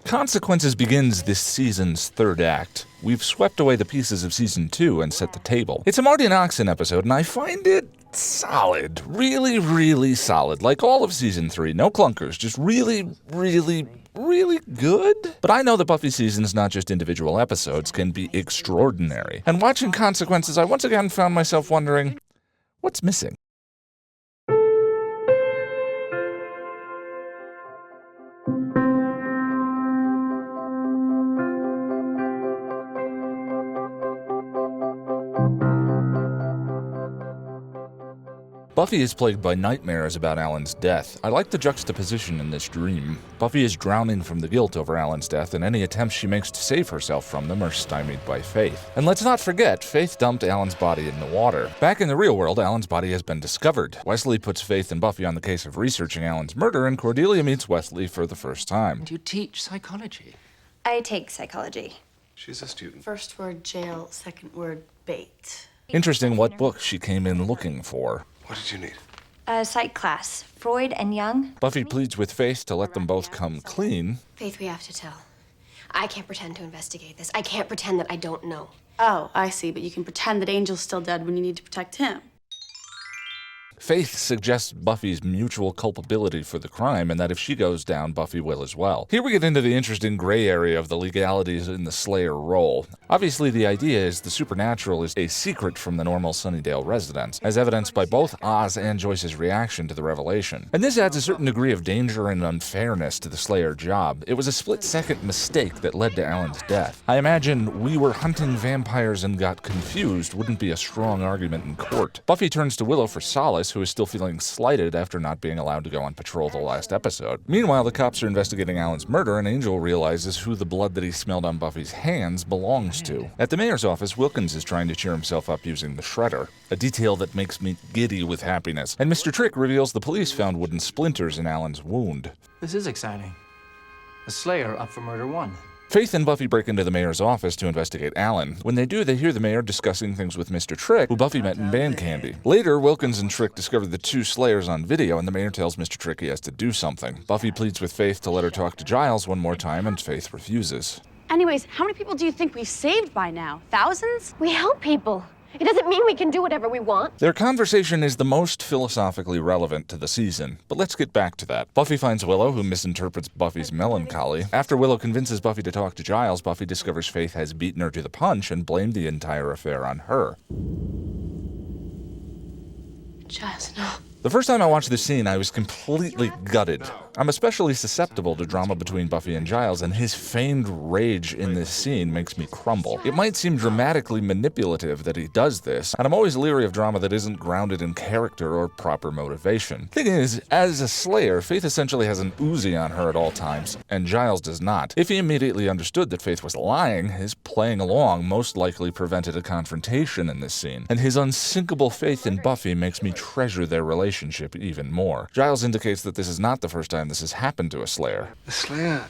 Consequences begins this season's third act. We've swept away the pieces of season 2 and set the table. It's a Marti and Noxon episode, and I find it solid. Really, really solid. Like all of season 3. No clunkers. Just really, really, really good. But I know that Buffy seasons, not just individual episodes, can be extraordinary. And watching Consequences, I once again found myself wondering, what's missing? Buffy is plagued by nightmares about Alan's death. I like the juxtaposition in this dream. Buffy is drowning from the guilt over Alan's death, and any attempts she makes to save herself from them are stymied by Faith. And let's not forget, Faith dumped Alan's body in the water. Back in the real world, Alan's body has been discovered. Wesley puts Faith and Buffy on the case of researching Alan's murder, and Cordeila meets Wesley for the first time. Do you teach psychology? I take psychology. She's a student. First word jail, second word bait. Interesting what book she came in looking for. What did you need? A psych class. Freud and Jung. Buffy pleads with Faith to let them both come clean. Faith, we have to tell. I can't pretend to investigate this. I can't pretend that I don't know. Oh, I see, but you can pretend that Angel's still dead when you need to protect him. Faith suggests Buffy's mutual culpability for the crime, and that if she goes down, Buffy will as well. Here we get into the interesting gray area of the legalities in the Slayer role. Obviously, the idea is the supernatural is a secret from the normal Sunnydale residents, as evidenced by both Oz and Joyce's reaction to the revelation. And this adds a certain degree of danger and unfairness to the Slayer job. It was a split-second mistake that led to Alan's death. I imagine "we were hunting vampires and got confused" wouldn't be a strong argument in court. Buffy turns to Willow for solace, who is still feeling slighted after not being allowed to go on patrol the last episode. Meanwhile, the cops are investigating Alan's murder, and Angel realizes who the blood that he smelled on Buffy's hands belongs to. At the mayor's office, Wilkins is trying to cheer himself up using the shredder, a detail that makes me giddy with happiness. And Mr. Trick reveals the police found wooden splinters in Alan's wound. This is exciting. A Slayer up for murder 1. Faith and Buffy break into the mayor's office to investigate Alan. When they do, they hear the mayor discussing things with Mr. Trick, who Buffy met in band candy. Later, Wilkins and Trick discover the two Slayers on video, and the mayor tells Mr. Trick he has to do something. Buffy pleads with Faith to let her talk to Giles one more time, and Faith refuses. Anyways, how many people do you think we've saved by now? Thousands? We help people. It doesn't mean we can do whatever we want. Their conversation is the most philosophically relevant to the season, but let's get back to that. Buffy finds Willow, who misinterprets Buffy's melancholy. After Willow convinces Buffy to talk to Giles, Buffy discovers Faith has beaten her to the punch and blamed the entire affair on her. Giles, no. The first time I watched this scene, I was completely gutted. I'm especially susceptible to drama between Buffy and Giles, and his feigned rage in this scene makes me crumble. It might seem dramatically manipulative that he does this, and I'm always leery of drama that isn't grounded in character or proper motivation. Thing is, as a Slayer, Faith essentially has an Uzi on her at all times, and Giles does not. If he immediately understood that Faith was lying, his playing along most likely prevented a confrontation in this scene, and his unsinkable faith in Buffy makes me treasure their relationship even more. Giles indicates that this is not the first time this has happened to a Slayer. The Slayer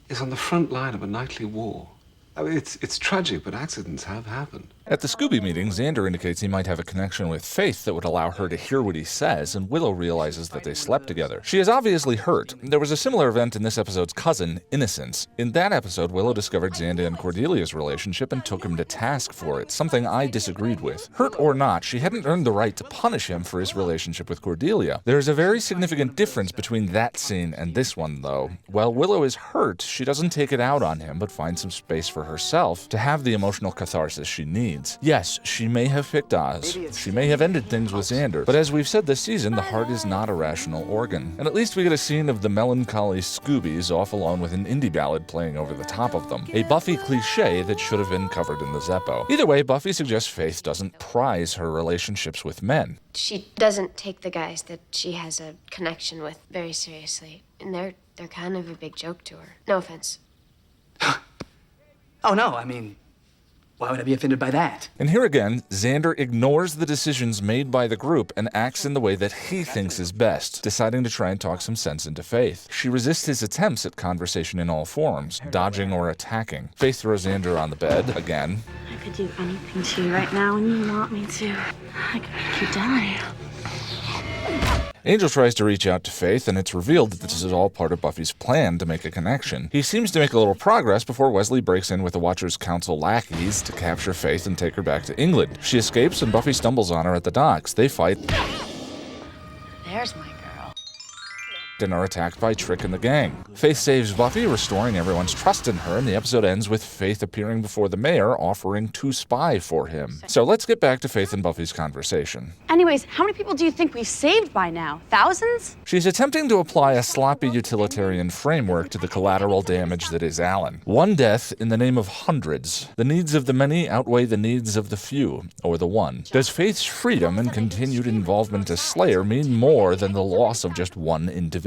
is on the front line of a nightly war. I mean, it's tragic, but accidents have happened. At the Scooby meeting, Xander indicates he might have a connection with Faith that would allow her to hear what he says, and Willow realizes that they slept together. She is obviously hurt. There was a similar event in this episode's cousin, Innocence. In that episode, Willow discovered Xander and Cordelia's relationship and took him to task for it, something I disagreed with. Hurt or not, she hadn't earned the right to punish him for his relationship with Cordelia. There is a very significant difference between that scene and this one, though. While Willow is hurt, she doesn't take it out on him, but finds some space for herself to have the emotional catharsis she needs. Yes, she may have picked Oz. She may have ended things with Xander. But as we've said this season, the heart is not a rational organ. And at least we get a scene of the melancholy Scoobies off alone with an indie ballad playing over the top of them. A Buffy cliche that should have been covered in the Zeppo. Either way, Buffy suggests Faith doesn't prize her relationships with men. She doesn't take the guys that she has a connection with very seriously. And they're kind of a big joke to her. No offense. Oh, no, I mean, why would I be offended by that? And here again, Xander ignores the decisions made by the group and acts in the way that he thinks is best, deciding to try and talk some sense into Faith. She resists his attempts at conversation in all forms, dodging or attacking. Faith throws Xander on the bed, again. I could do anything to you right now when you want me to. I could make you die. Angel tries to reach out to Faith, and it's revealed that this is all part of Buffy's plan to make a connection. He seems to make a little progress before Wesley breaks in with the Watcher's Council lackeys to capture Faith and take her back to England. She escapes, and Buffy stumbles on her at the docks. They fight. There's my girl. And are attacked by Trick and the gang. Faith saves Buffy, restoring everyone's trust in her, and the episode ends with Faith appearing before the mayor, offering to spy for him. So let's get back to Faith and Buffy's conversation. Anyways, how many people do you think we've saved by now? Thousands? She's attempting to apply a sloppy utilitarian framework to the collateral damage that is Alan. One death in the name of hundreds. The needs of the many outweigh the needs of the few, or the one. Does Faith's freedom and continued involvement as Slayer mean more than the loss of just one individual?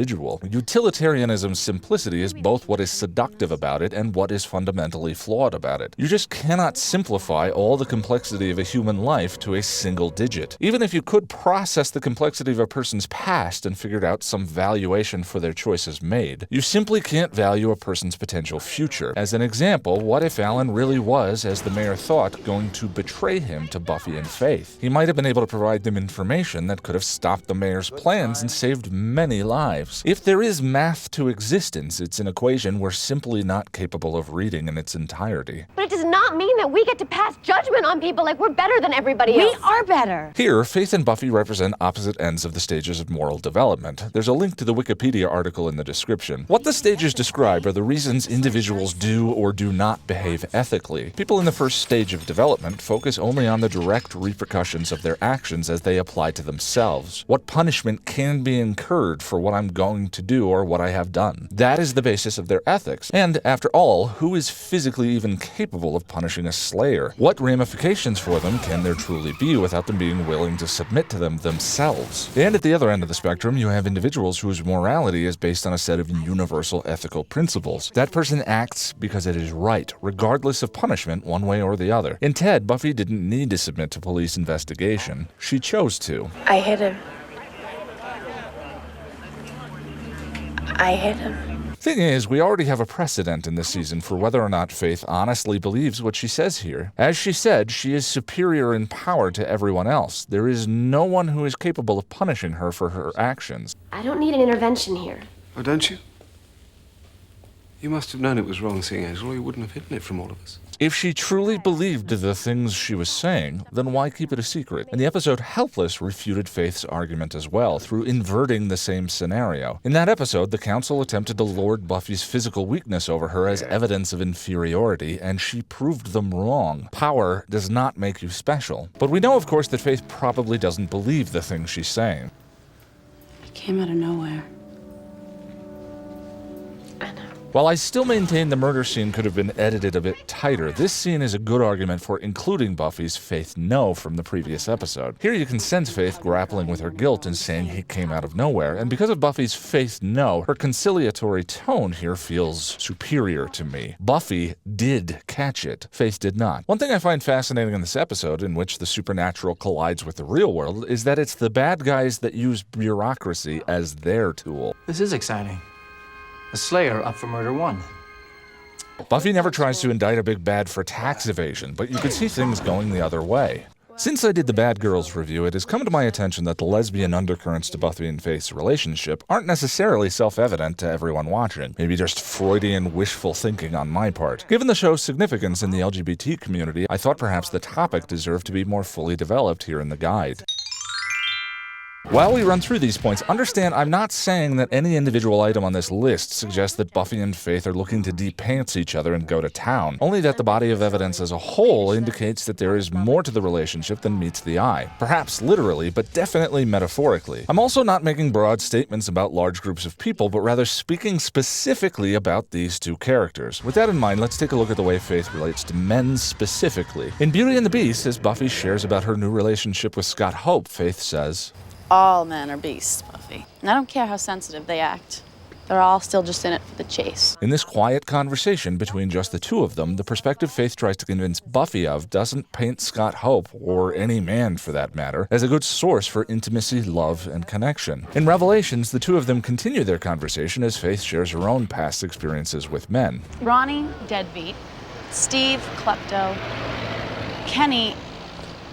Utilitarianism's simplicity is both what is seductive about it and what is fundamentally flawed about it. You just cannot simplify all the complexity of a human life to a single digit. Even if you could process the complexity of a person's past and figured out some valuation for their choices made, you simply can't value a person's potential future. As an example, what if Alan really was, as the mayor thought, going to betray him to Buffy and Faith? He might have been able to provide them information that could have stopped the mayor's plans and saved many lives. If there is math to existence, it's an equation we're simply not capable of reading in its entirety. But it does not mean that we get to pass judgment on people like we're better than everybody else. We are better. Here, Faith and Buffy represent opposite ends of the stages of moral development. There's a link to the Wikipedia article in the description. What the stages describe are the reasons individuals do or do not behave ethically. People in the first stage of development focus only on the direct repercussions of their actions as they apply to themselves. What punishment can be incurred for what I'm going to do or what I have done. That is the basis of their ethics. And after all, who is physically even capable of punishing a Slayer? What ramifications for them can there truly be without them being willing to submit to them themselves? And at the other end of the spectrum, you have individuals whose morality is based on a set of universal ethical principles. That person acts because it is right, regardless of punishment one way or the other. In Ted, Buffy didn't need to submit to police investigation. She chose to. I hit him. I hit him. Thing is, we already have a precedent in this season for whether or not Faith honestly believes what she says here. As she said, she is superior in power to everyone else. There is no one who is capable of punishing her for her actions. I don't need an intervention here. Oh, don't you? You must have known it was wrong, seeing Angel, or you wouldn't have hidden it from all of us. If she truly believed the things she was saying, then why keep it a secret? And the episode Helpless refuted Faith's argument as well, through inverting the same scenario. In that episode, the Council attempted to lord Buffy's physical weakness over her as evidence of inferiority, and she proved them wrong. Power does not make you special. But we know, of course, that Faith probably doesn't believe the things she's saying. It came out of nowhere. I know. While I still maintain the murder scene could have been edited a bit tighter, this scene is a good argument for including Buffy's Faith no from the previous episode. Here you can sense Faith grappling with her guilt and saying he came out of nowhere, and because of Buffy's Faith no, her conciliatory tone here feels superior to me. Buffy did catch it. Faith did not. One thing I find fascinating in this episode, in which the supernatural collides with the real world, is that it's the bad guys that use bureaucracy as their tool. This is exciting. A Slayer up for murder 1. Buffy never tries to indict a big bad for tax evasion, but you could see things going the other way. Since I did the Bad Girls review, it has come to my attention that the lesbian undercurrents to Buffy and Faith's relationship aren't necessarily self-evident to everyone watching. Maybe just Freudian wishful thinking on my part. Given the show's significance in the LGBT community, I thought perhaps the topic deserved to be more fully developed here in the guide. While we run through these points, understand I'm not saying that any individual item on this list suggests that Buffy and Faith are looking to de-pants each other and go to town, only that the body of evidence as a whole indicates that there is more to the relationship than meets the eye. Perhaps literally, but definitely metaphorically. I'm also not making broad statements about large groups of people, but rather speaking specifically about these two characters. With that in mind, let's take a look at the way Faith relates to men specifically. In Beauty and the Beast, as Buffy shares about her new relationship with Scott Hope, Faith says, All men are beasts, Buffy. And I don't care how sensitive they act. They're all still just in it for the chase. In this quiet conversation between just the two of them, the perspective Faith tries to convince Buffy of doesn't paint Scott Hope, or any man for that matter, as a good source for intimacy, love, and connection. In Revelations, the two of them continue their conversation as Faith shares her own past experiences with men. Ronnie, deadbeat. Steve, klepto. Kenny,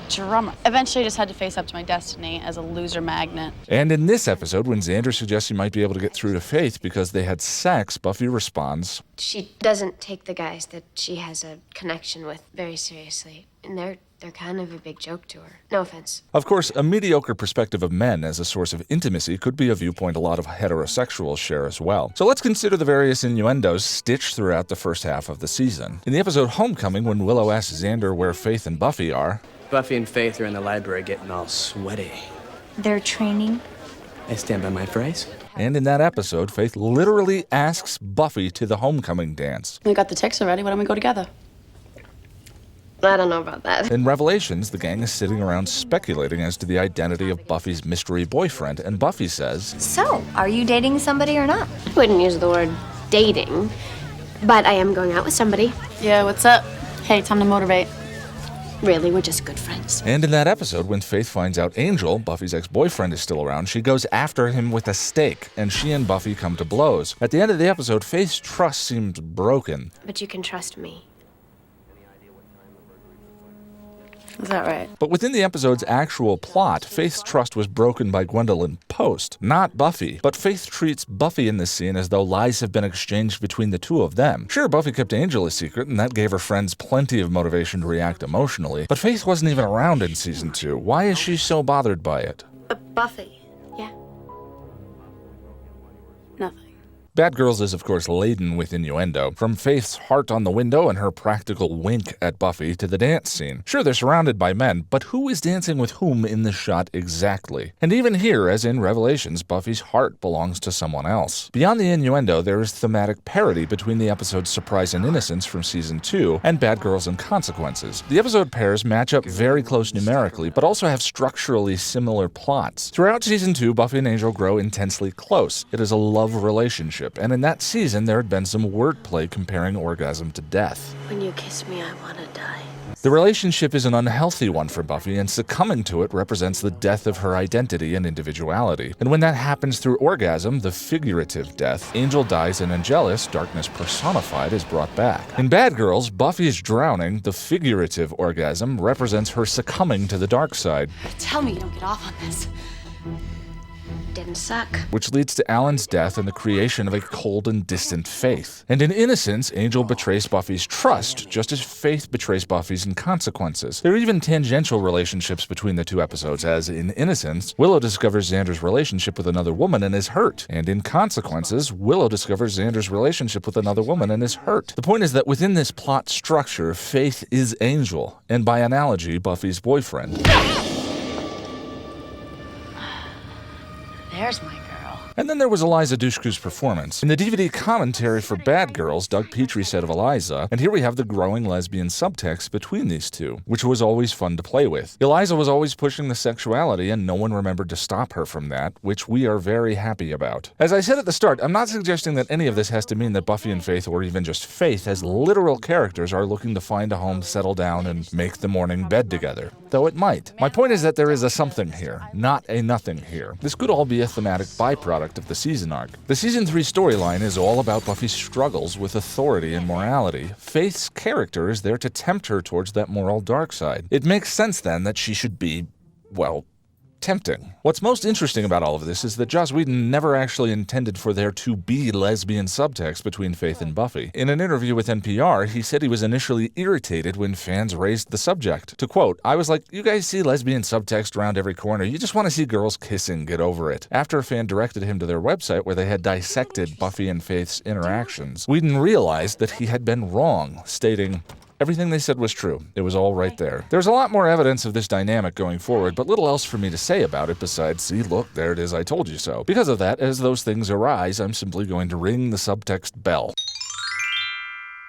drummer. Eventually, I just had to face up to my destiny as a loser magnet. And in this episode, when Xander suggests he might be able to get through to Faith because they had sex, Buffy responds, She doesn't take the guys that she has a connection with very seriously. And they're kind of a big joke to her. No offense. Of course, a mediocre perspective of men as a source of intimacy could be a viewpoint a lot of heterosexuals share as well. So let's consider the various innuendos stitched throughout the first half of the season. In the episode Homecoming, when Willow asks Xander where Faith and Buffy are, Buffy and Faith are in the library getting all sweaty. They're training. I stand by my phrase. and in that episode, Faith literally asks Buffy to the homecoming dance. We got the tickets already. Why don't we go together? I don't know about that. In Revelations, the gang is sitting around speculating as to the identity of Buffy's mystery boyfriend, and Buffy says, So, are you dating somebody or not? I wouldn't use the word dating, but I am going out with somebody. Yeah, what's up? Hey, time to motivate. Really, we're just good friends. And in that episode, when Faith finds out Angel, Buffy's ex-boyfriend, is still around, she goes after him with a stake, and she and Buffy come to blows. At the end of the episode, Faith's trust seems broken. But you can trust me. Is that right? But within the episode's actual plot, Faith's trust was broken by Gwendolyn Post, not Buffy. But Faith treats Buffy in this scene as though lies have been exchanged between the two of them. Sure, Buffy kept Angel a secret, and that gave her friends plenty of motivation to react emotionally, but Faith wasn't even around in Season 2. Why is she so bothered by it? Buffy. Yeah. Nothing. Bad Girls is, of course, laden with innuendo, from Faith's heart on the window and her practical wink at Buffy to the dance scene. Sure, they're surrounded by men, but who is dancing with whom in the shot exactly? And even here, as in Revelations, Buffy's heart belongs to someone else. Beyond the innuendo, there is thematic parody between the episodes Surprise and Innocence from Season 2 and Bad Girls and Consequences. The episode pairs match up very close numerically, but also have structurally similar plots. Throughout Season 2, Buffy and Angel grow intensely close. It is a love relationship. And in that season, there had been some wordplay comparing orgasm to death. When you kiss me, I want to die. The relationship is an unhealthy one for Buffy, and succumbing to it represents the death of her identity and individuality. And when that happens through orgasm, the figurative death, Angel dies and Angelus, darkness personified, is brought back. In Bad Girls, Buffy is drowning. The figurative orgasm represents her succumbing to the dark side. Tell me you don't get off on this. Didn't suck. Which leads to Alan's death and the creation of a cold and distant Faith. And in Innocence, Angel betrays Buffy's trust, just as Faith betrays Buffy's in Consequences. There are even tangential relationships between the two episodes, as in Innocence, Willow discovers Xander's relationship with another woman and is hurt. And in Consequences, Willow discovers Xander's relationship with another woman and is hurt. The point is that within this plot structure, Faith is Angel, and by analogy, Buffy's boyfriend. There's my girl. And then there was Eliza Dushku's performance. In the DVD commentary for Bad Girls, Doug Petrie said of Eliza, and here we have the growing lesbian subtext between these two, which was always fun to play with. Eliza was always pushing the sexuality, and no one remembered to stop her from that, which we are very happy about. As I said at the start, I'm not suggesting that any of this has to mean that Buffy and Faith, or even just Faith, as literal characters, are looking to find a home, settle down, and make the morning bed together. Though it might. My point is that there is a something here, not a nothing here. This could all be a thematic byproduct of the season arc. The Season 3 storyline is all about Buffy's struggles with authority and morality. Faith's character is there to tempt her towards that moral dark side. It makes sense then that she should be, well, tempting. What's most interesting about all of this is that Joss Whedon never actually intended for there to be lesbian subtext between Faith and Buffy. In an interview with NPR, he said he was initially irritated when fans raised the subject. To quote, "I was like, you guys see lesbian subtext around every corner. You just want to see girls kissing, get over it." After a fan directed him to their website where they had dissected Buffy and Faith's interactions, Whedon realized that he had been wrong, stating, "Everything they said was true. It was all right there." There's a lot more evidence of this dynamic going forward, but little else for me to say about it besides, see, look, there it is, I told you so. Because of that, as those things arise, I'm simply going to ring the subtext bell.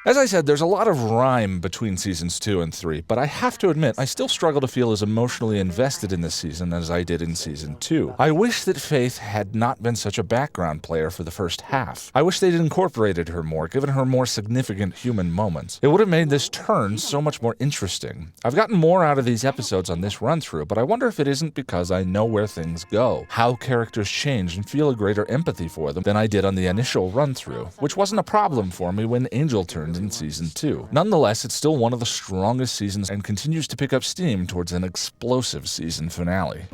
As I said, there's a lot of rhyme between Seasons 2 and 3, but I have to admit, I still struggle to feel as emotionally invested in this season as I did in Season 2. I wish that Faith had not been such a background player for the first half. I wish they'd incorporated her more, given her more significant human moments. It would have made this turn so much more interesting. I've gotten more out of these episodes on this run-through, but I wonder if it isn't because I know where things go, how characters change, and feel a greater empathy for them than I did on the initial run-through, which wasn't a problem for me when Angel turned in Season 2. Nonetheless, it's still one of the strongest seasons and continues to pick up steam towards an explosive season finale.